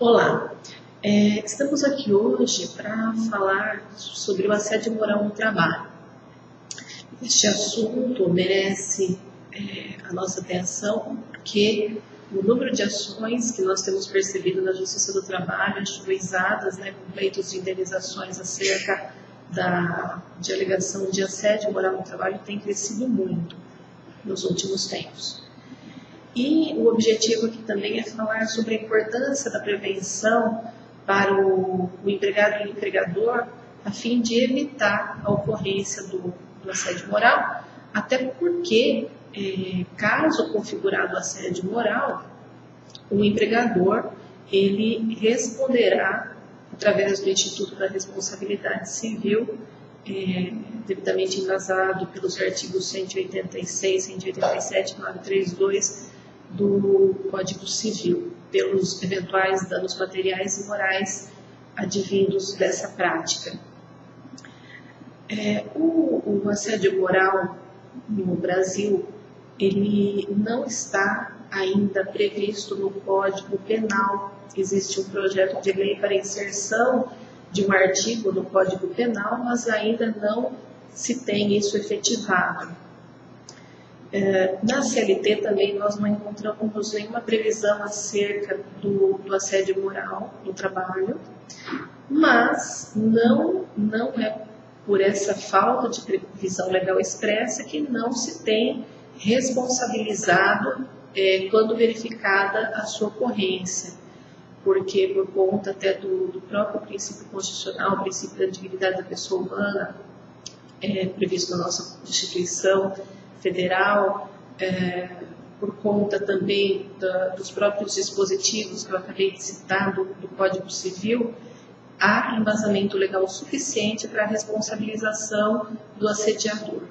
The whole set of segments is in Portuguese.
Olá, estamos aqui hoje para falar sobre o assédio moral no trabalho. Este assunto merece a nossa atenção porque o número de ações que nós temos percebido na Justiça do Trabalho, ajuizadas, com pleitos de indenizações acerca de alegação de assédio moral no trabalho, tem crescido muito nos últimos tempos. E o objetivo aqui também é falar sobre a importância da prevenção para o empregado e o empregador, a fim de evitar a ocorrência do assédio moral, até porque, caso configurado assédio moral, o empregador ele responderá através do Instituto da Responsabilidade Civil, devidamente embasado pelos artigos 186, 187 e 932 do Código Civil, pelos eventuais danos materiais e morais advindos dessa prática. O assédio moral no Brasil, ele não está ainda previsto no Código Penal. Existe um projeto de lei para inserção de um artigo no Código Penal, mas ainda não se tem isso efetivado. Na CLT também nós não encontramos nenhuma previsão acerca do assédio moral no trabalho, mas não é por essa falta de previsão legal expressa que não se tem responsabilizado quando verificada a sua ocorrência, porque por conta até do próprio princípio constitucional, o princípio da dignidade da pessoa humana, previsto na nossa Constituição Federal, por conta também dos próprios dispositivos que eu acabei de citar do Código Civil, há embasamento legal suficiente para a responsabilização do assediador.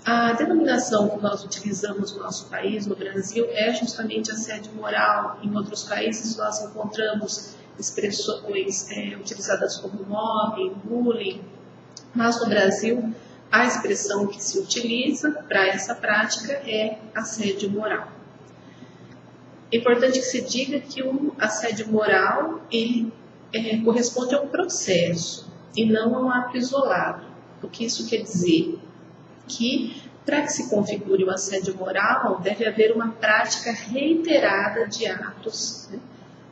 A denominação que nós utilizamos no nosso país, no Brasil, é justamente assédio moral. Em outros países nós encontramos expressões utilizadas como mobbing, bullying, mas no Brasil a expressão que se utiliza para essa prática é assédio moral. É importante que se diga que o assédio moral ele corresponde a um processo e não a um ato isolado. O que isso quer dizer? Que para que se configure o assédio moral deve haver uma prática reiterada de atos,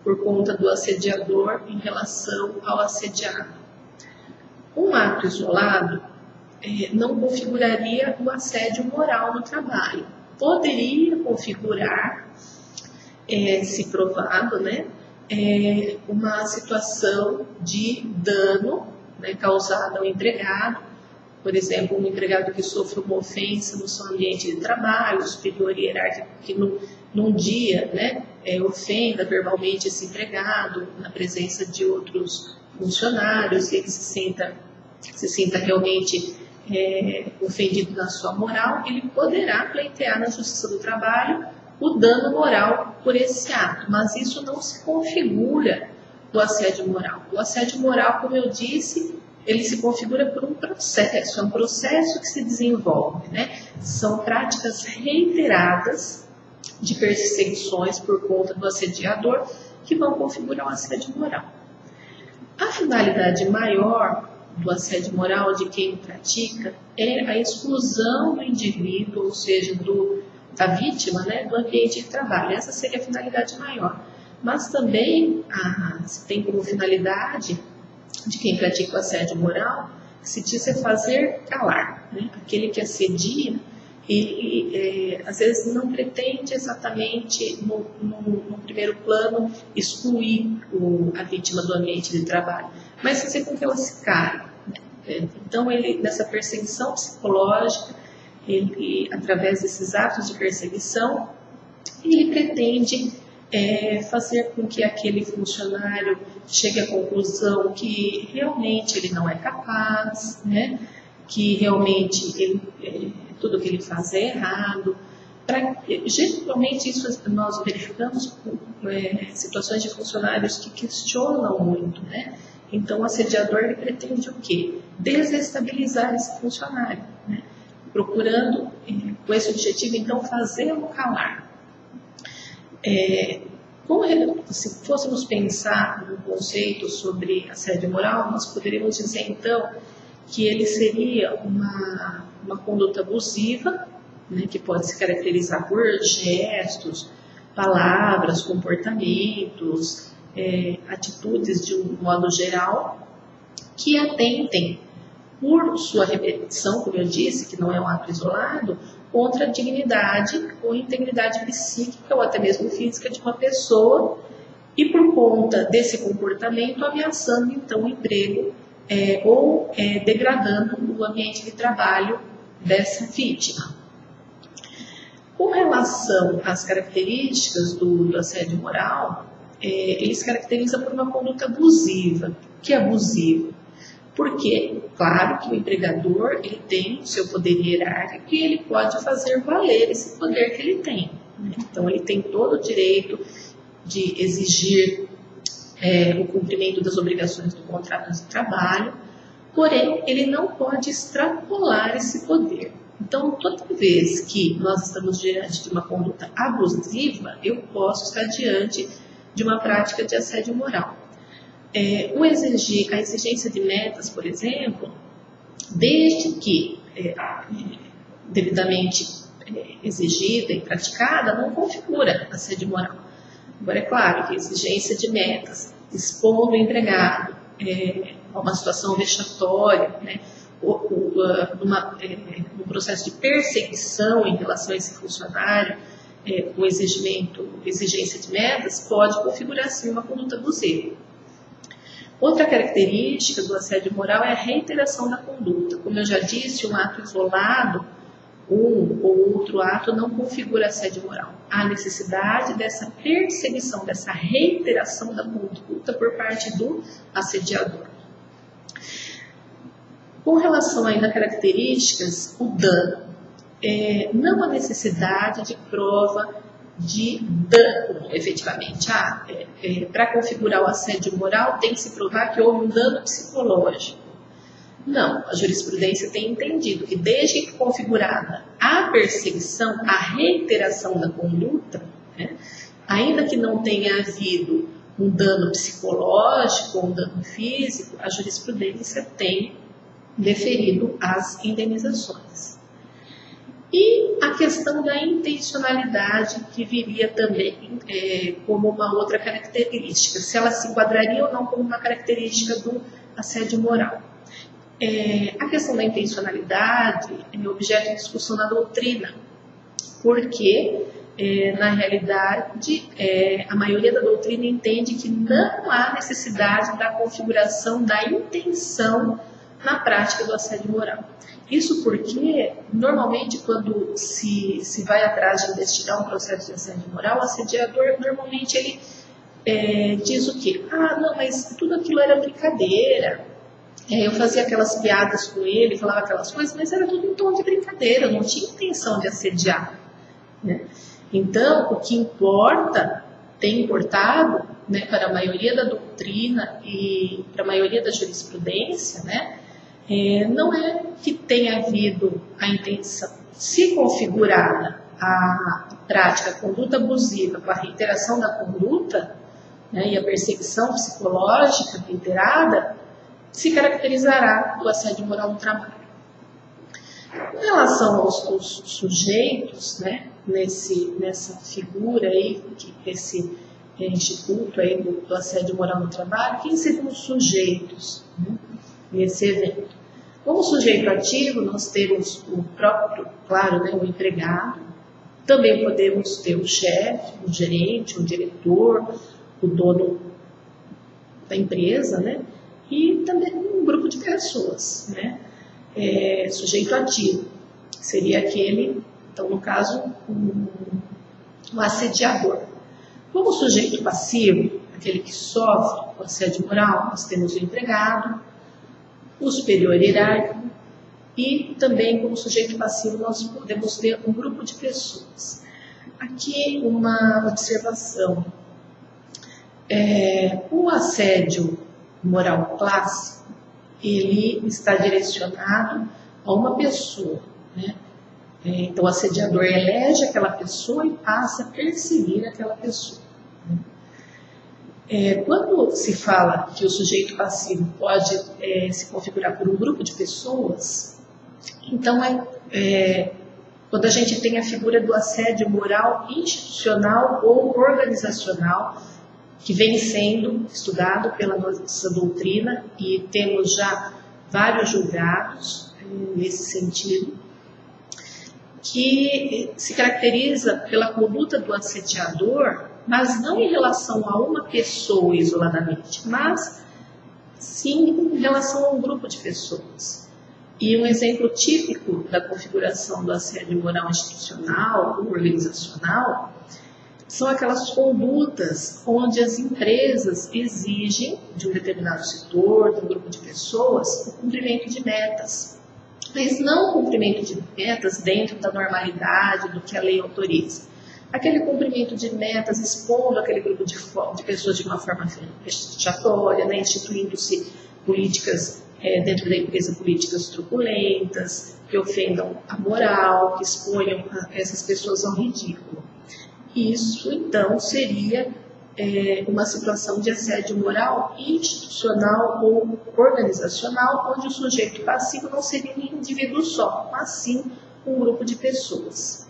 por conta do assediador em relação ao assediado. Um ato isolado não configuraria o assédio moral no trabalho. Poderia configurar, se provado, uma situação de dano causado ao empregado. Por exemplo, um empregado que sofre uma ofensa no seu ambiente de trabalho, o superior hierárquico que num dia ofenda verbalmente esse empregado na presença de outros funcionários, e ele se sinta realmente ofendido na sua moral, ele poderá pleitear na Justiça do Trabalho o dano moral por esse ato, mas isso não se configura o assédio moral. O assédio moral, como eu disse, ele se configura por um processo, é um processo que se desenvolve, São práticas reiteradas de perseguições por conta do assediador que vão configurar o assédio moral. A finalidade maior do assédio moral de quem pratica é a exclusão do indivíduo, ou seja, da vítima, do ambiente de trabalho. Essa seria a finalidade maior. Mas também se tem como finalidade de quem pratica o assédio moral, se diz fazer calar. Aquele que assedia, ele às vezes não pretende exatamente no primeiro plano excluir a vítima do ambiente de trabalho, mas fazer com que ela se cale. Então, ele, nessa perseguição psicológica, ele, através desses atos de perseguição, ele pretende fazer com que aquele funcionário chegue à conclusão que realmente ele não é capaz, que realmente tudo que ele faz é errado. Geralmente isso nós verificamos situações de funcionários que questionam muito, Então o assediador ele pretende o quê? Desestabilizar esse funcionário, procurando com esse objetivo então fazê-lo calar. Se fôssemos pensar no conceito sobre assédio moral, nós poderíamos dizer, então, que ele seria uma conduta abusiva, né, que pode se caracterizar por gestos, palavras, comportamentos, atitudes de um modo geral, que atentem, por sua repetição, como eu disse, que não é um ato isolado, contra a dignidade ou integridade psíquica ou até mesmo física de uma pessoa e por conta desse comportamento ameaçando então o emprego ou degradando o ambiente de trabalho dessa vítima. Com relação às características do assédio moral, ele se caracteriza por uma conduta abusiva. O que é abusivo? Porque, claro que o empregador ele tem o seu poder hierárquico e ele pode fazer valer esse poder que ele tem. Né? Então, ele tem todo o direito de exigir o cumprimento das obrigações do contrato de trabalho, porém, ele não pode extrapolar esse poder. Então, toda vez que nós estamos diante de uma conduta abusiva, eu posso estar diante de uma prática de assédio moral. A exigência de metas, por exemplo, desde que devidamente exigida e praticada, não configura assédio moral. Agora, é claro que a exigência de metas, expondo o empregado a uma situação vexatória, né, num processo de perseguição em relação a esse funcionário, com exigência de metas, pode configurar sim uma conduta abusiva. Outra característica do assédio moral é a reiteração da conduta. Como eu já disse, um ato isolado, um ou outro ato, não configura assédio moral. Há necessidade dessa perseguição, dessa reiteração da conduta por parte do assediador. Com relação ainda a características, o dano. Não há necessidade de prova de dano, efetivamente. Para configurar o assédio moral, tem que se provar que houve um dano psicológico. Não, a jurisprudência tem entendido que desde que configurada a perseguição, a reiteração da conduta, né, ainda que não tenha havido um dano psicológico ou um dano físico, a jurisprudência tem deferido as indenizações. E a questão da intencionalidade, que viria também como uma outra característica, se ela se enquadraria ou não como uma característica do assédio moral. A questão da intencionalidade é objeto de discussão na doutrina, porque, na realidade, a maioria da doutrina entende que não há necessidade da configuração da intenção na prática do assédio moral. Isso porque, normalmente, quando se vai atrás de investigar um processo de assédio moral, o assediador, normalmente, ele diz o quê? Não, mas tudo aquilo era brincadeira. Eu fazia aquelas piadas com ele, falava aquelas coisas, mas era tudo em tom de brincadeira, eu não tinha intenção de assediar. Né? Então, o que importa, tem importado, né, para a maioria da doutrina e para a maioria da jurisprudência, né, não é que tenha havido a intenção. Se configurada a prática, a conduta abusiva com a reiteração da conduta, né, e a perseguição psicológica reiterada, se caracterizará do assédio moral no trabalho. Com relação aos sujeitos, né, nessa figura aí, esse instituto aí do assédio moral no trabalho, quem seriam os sujeitos, né, nesse evento? Como sujeito ativo, nós temos o próprio, claro, né, o empregado, também podemos ter o chefe, o gerente, o diretor, o dono da empresa, né, e também um grupo de pessoas, né? Sujeito ativo, seria aquele, então no caso, um assediador. Como sujeito passivo, aquele que sofre o assédio moral, nós temos o empregado, o superior hierárquico, e também como sujeito passivo nós podemos ter um grupo de pessoas. Aqui uma observação. O assédio moral clássico, ele está direcionado a uma pessoa, né? Então o assediador elege aquela pessoa e passa a perseguir aquela pessoa, né? Quando se fala que o sujeito passivo pode se configurar por um grupo de pessoas, então quando a gente tem a figura do assédio moral institucional ou organizacional, que vem sendo estudado pela nossa doutrina, e temos já vários julgados nesse sentido, que se caracteriza pela conduta do assediador, mas não em relação a uma pessoa isoladamente, mas sim em relação a um grupo de pessoas. E um exemplo típico da configuração do assédio moral institucional ou organizacional são aquelas condutas onde as empresas exigem de um determinado setor, de um grupo de pessoas, o cumprimento de metas. Mas não o cumprimento de metas dentro da normalidade do que a lei autoriza. Aquele cumprimento de metas expondo aquele grupo de pessoas de uma forma vexatória, né, instituindo-se políticas dentro da empresa, políticas truculentas, que ofendam a moral, que exponham essas pessoas ao ridículo. Isso, então, seria uma situação de assédio moral institucional ou organizacional, onde o sujeito passivo não seria um indivíduo só, mas sim um grupo de pessoas.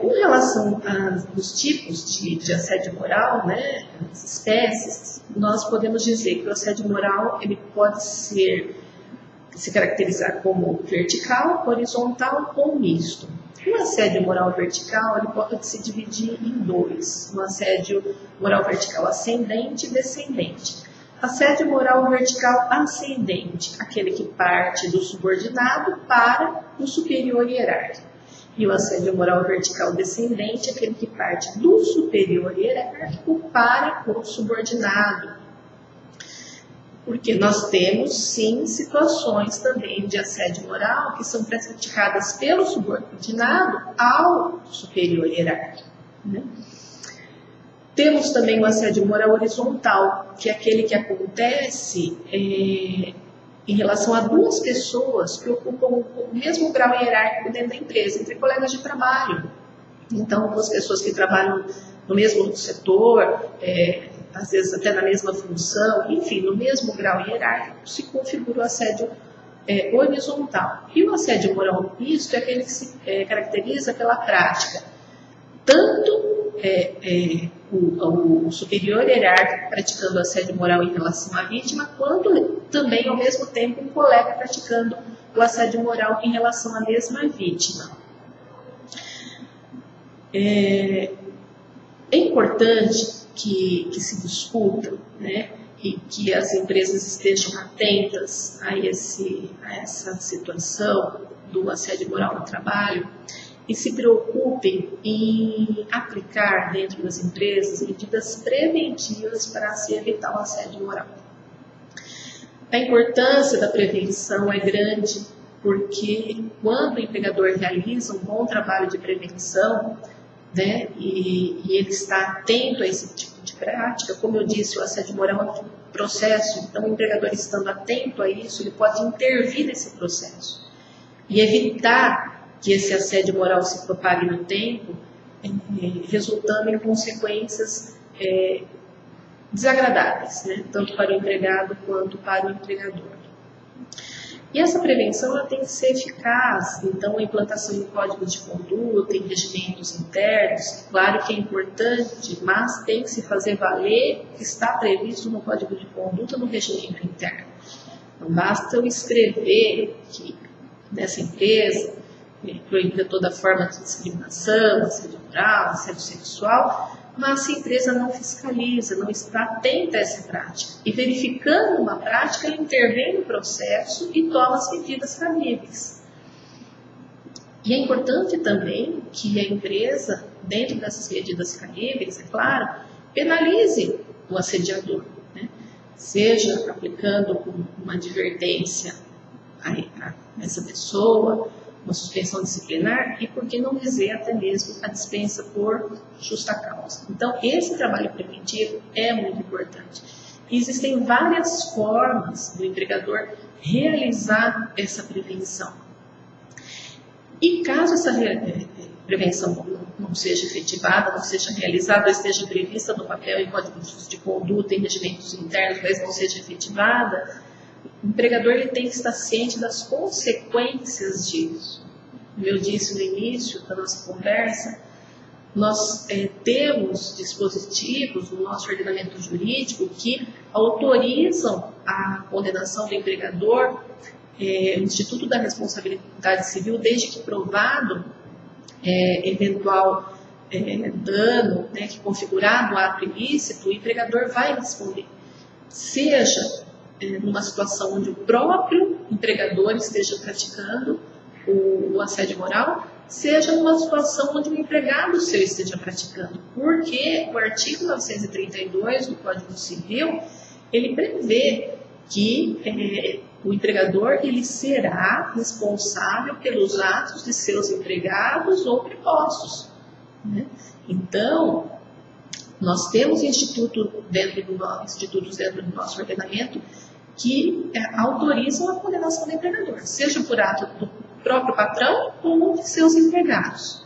Com relação aos tipos de assédio moral, né, as espécies, nós podemos dizer que o assédio moral ele pode se caracterizar como vertical, horizontal ou misto. O assédio moral vertical ele pode se dividir em dois: um assédio moral vertical ascendente e descendente. Assédio moral vertical ascendente, aquele que parte do subordinado para o superior hierárquico. E o assédio moral vertical descendente, aquele que parte do superior hierárquico para o subordinado. Porque nós temos, sim, situações também de assédio moral que são praticadas pelo subordinado ao superior hierárquico, né? Temos também o assédio moral horizontal, que é aquele que acontece em relação a duas pessoas que ocupam o mesmo grau hierárquico dentro da empresa, entre colegas de trabalho. Então, duas pessoas que trabalham no mesmo setor, às vezes até na mesma função, enfim, no mesmo grau hierárquico, se configura o assédio horizontal. E o assédio moral misto é aquele que se caracteriza pela prática, tanto o superior hierárquico praticando assédio moral em relação à vítima, quanto também, ao mesmo tempo, um colega praticando o assédio moral em relação à mesma vítima. É importante que se discuta, né, e que as empresas estejam atentas a essa situação do assédio moral no trabalho e se preocupem em aplicar dentro das empresas medidas preventivas para se evitar o assédio moral. A importância da prevenção é grande, porque quando o empregador realiza um bom trabalho de prevenção, né, e ele está atento a esse tipo de prática, como eu disse, o assédio moral é um processo, então o empregador estando atento a isso, ele pode intervir nesse processo e evitar que esse assédio moral se propague no tempo, resultando em consequências desagradáveis, né, tanto para o empregado quanto para o empregador. E essa prevenção ela tem que ser eficaz, então a implantação em códigos de conduta, em regimentos internos, claro que é importante, mas tem que se fazer valer o que está previsto no código de conduta no regimento interno. Não basta eu escrever que nessa empresa proibida toda forma de discriminação, assédio moral, assédio sexual, mas se a empresa não fiscaliza, não está atenta a essa prática, e verificando uma prática, ela intervém no processo e toma as medidas cabíveis. E é importante também que a empresa, dentro dessas medidas cabíveis, é claro, penalize o assediador, né? Seja aplicando uma advertência a essa pessoa, uma suspensão disciplinar e, por que não dizer, até mesmo a dispensa por justa causa. Então, esse trabalho preventivo é muito importante. E existem várias formas do empregador realizar essa prevenção. E caso prevenção não seja efetivada, não seja realizada, esteja prevista no papel em códigos de conduta, em regimentos internos, mas não seja efetivada, o empregador ele tem que estar ciente das consequências disso. Como eu disse no início da nossa conversa, nós temos dispositivos no nosso ordenamento jurídico que autorizam a condenação do empregador, o Instituto da Responsabilidade Civil, desde que provado eventual dano, né, que configurado o ato ilícito, o empregador vai responder. Seja numa situação onde o próprio empregador esteja praticando o assédio moral, seja numa situação onde o empregado seu esteja praticando. Porque o artigo 932 do Código Civil, ele prevê que o empregador ele será responsável pelos atos de seus empregados ou prepostos, né? Então, nós temos institutos dentro do nosso ordenamento que autorizam a condenação do empregador, seja por ato do próprio patrão ou de seus empregados.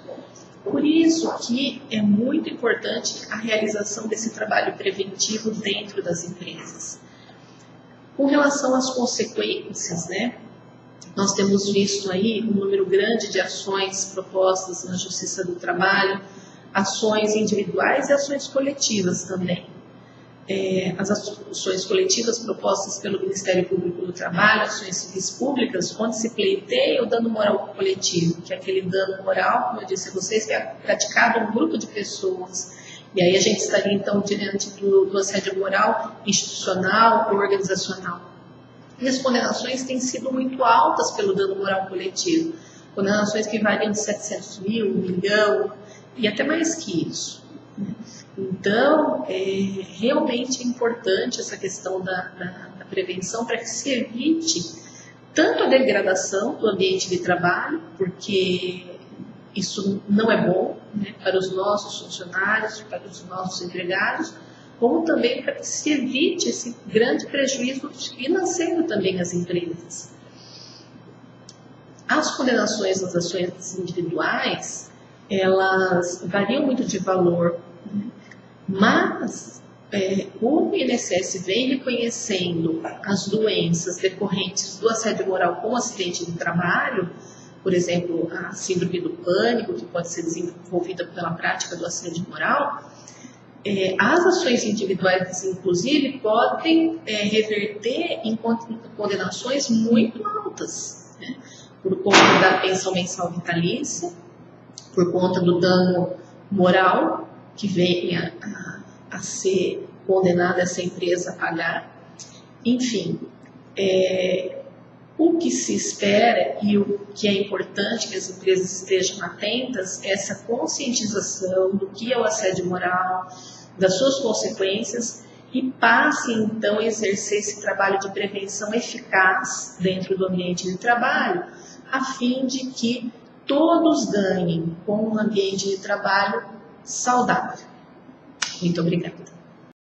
Por isso que é muito importante a realização desse trabalho preventivo dentro das empresas. Com relação às consequências, né, nós temos visto aí um número grande de ações propostas na Justiça do Trabalho, ações individuais e ações coletivas também. As ações coletivas propostas pelo Ministério Público do Trabalho, ações civis públicas, onde se pleiteia o dano moral coletivo, que é aquele dano moral, como eu disse a vocês, que é praticado a um grupo de pessoas. E aí a gente estaria, então, diante do assédio moral institucional ou organizacional. E as condenações têm sido muito altas pelo dano moral coletivo. Condenações que variam de 700 mil, 1 milhão e até mais que isso. Então, realmente é importante essa questão da prevenção para que se evite tanto a degradação do ambiente de trabalho, porque isso não é bom, né, para os nossos funcionários, para os nossos empregados, como também para que se evite esse grande prejuízo financeiro também às empresas. As condenações nas ações individuais, elas variam muito de valor, né, mas o INSS vem reconhecendo as doenças decorrentes do assédio moral como acidente de trabalho, por exemplo, a síndrome do pânico, que pode ser desenvolvida pela prática do assédio moral. As ações individuais, inclusive, podem reverter em condenações muito altas, né? Por conta da pensão mensal vitalícia, por conta do dano moral que venha a ser condenada essa empresa a pagar. Enfim, o que se espera e o que é importante que as empresas estejam atentas é essa conscientização do que é o assédio moral, das suas consequências, e passem então a exercer esse trabalho de prevenção eficaz dentro do ambiente de trabalho, a fim de que todos ganhem com um ambiente de trabalho saudável. Muito obrigada.